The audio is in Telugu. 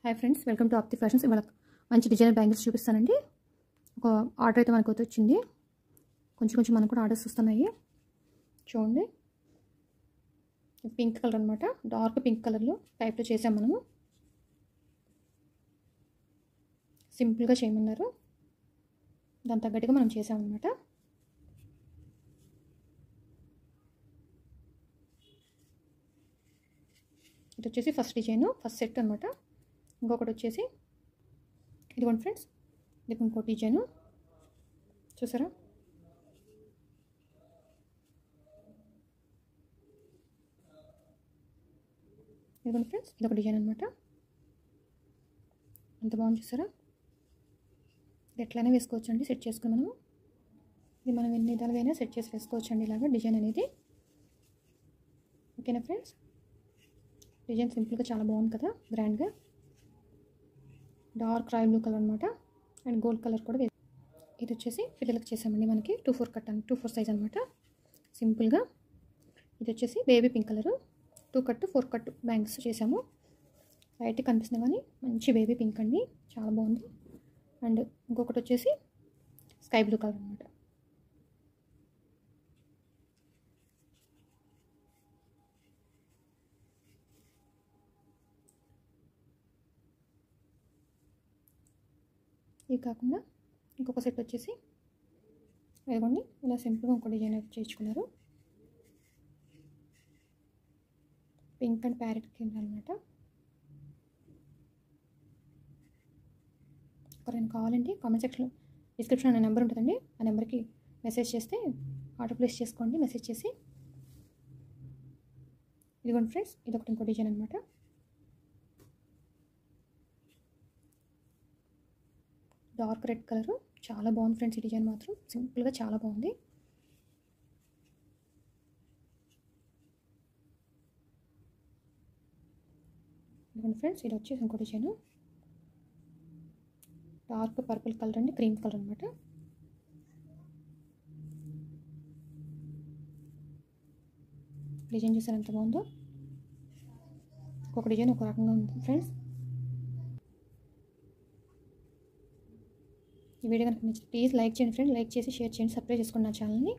Hi friends, welcome to Aapti fashions. ఇవాళ మంచి డిజైనర్ బ్యాంగిల్స్ చూపిస్తానండి. ఒక ఆర్డర్ అయితే మనకు వచ్చింది. కొంచెం మనకు కూడా ఆర్డర్స్ వస్తున్నాయి. చూడండి, పింక్ కలర్ అనమాట. డార్క్ పింక్ కలర్లో టైప్లో చేసాం మనము. సింపుల్గా చేయమన్నారు, దాని తగ్గట్టుగా మనం చేసామన్నమాట. ఇది వచ్చేసి ఫస్ట్ డిజైన్, ఫస్ట్ సెట్ అనమాట. ఇంకొకటి వచ్చేసి ఇదిగోండి ఫ్రెండ్స్, ఇది ఇంకో డిజైను చూసారా. ఇదిగోండి ఫ్రెండ్స్, ఇది ఒక డిజైన్ అనమాట. ఎంత బాగుంది చూసారా. ఇది ఎట్లయినా వేసుకోవచ్చు అండి, సెట్ చేసుకుని మనము. ఇది మనం ఎన్ని విధాలుగా సెట్ చేసి వేసుకోవచ్చు అండి, ఇలాగా డిజైన్ అనేది. ఓకేనా ఫ్రెండ్స్, డిజైన్ సింపుల్గా చాలా బాగుంది కదా, గ్రాండ్గా. డార్క్ రాయల్ బ్లూ కలర్ అనమాట, అండ్ గోల్డ్ కలర్ కూడా. ఇది వచ్చేసి పిల్లలకి చేసామండి, మనకి 2/4 కట్ అని 2/4 సైజ్ అనమాట, సింపుల్గా. ఇది వచ్చేసి baby pink colour, 2 cut 4 cut bangles చేసాము. లైట్ కనిపిస్తుంది కానీ మంచి బేబీ పింక్ అండి, చాలా బాగుంది. అండ్ ఇంకొకటి వచ్చేసి స్కై బ్లూ కలర్ అనమాట. ఇవి కాకుండా ఇంకొక సెట్ వచ్చేసి ఇదిగోండి, ఇలా సింపుల్గా ఇంకో డిజైన్ అయితే చేయించుకున్నారు. పింక్ అండ్ ప్యారెట్ కింద అనమాట. ఎవరైనా కావాలంటే కామెంట్ సెక్షన్లో, డిస్క్రిప్షన్ అనే నెంబర్ ఉంటుందండి, ఆ నెంబర్కి మెసేజ్ చేస్తే ఆర్డర్ ప్లేస్ చేసుకోండి, మెసేజ్ చేసి. ఇదిగోండి ఫ్రెండ్స్, ఇది ఒకటి ఇంకో డిజైన్ అనమాట. డార్క్ రెడ్ కలరు, చాలా బాగుంది ఫ్రెండ్స్. ఈ డిజైన్ మాత్రం సింపుల్గా చాలా బాగుంది. ఇదిగోండి ఫ్రెండ్స్, ఇది వచ్చేసి ఇంకో డిజైను. డార్క్ పర్పుల్ కలర్ అండి, క్రీమ్ కలర్ అనమాట. డిజైన్ చూసారు ఎంత బాగుందో. ఒక్కొక్క డిజైన్ ఒక రకంగా ఉంది ఫ్రెండ్స్. ఈ వీడియో కనుక నచ్చితే ప్లీజ్ లైక్ చేయండి ఫ్రెండ్స్, లైక్ చేసి షేర్ చేయండి, సబ్స్క్రైబ్ చేసుకోండి నా ఛానల్ని.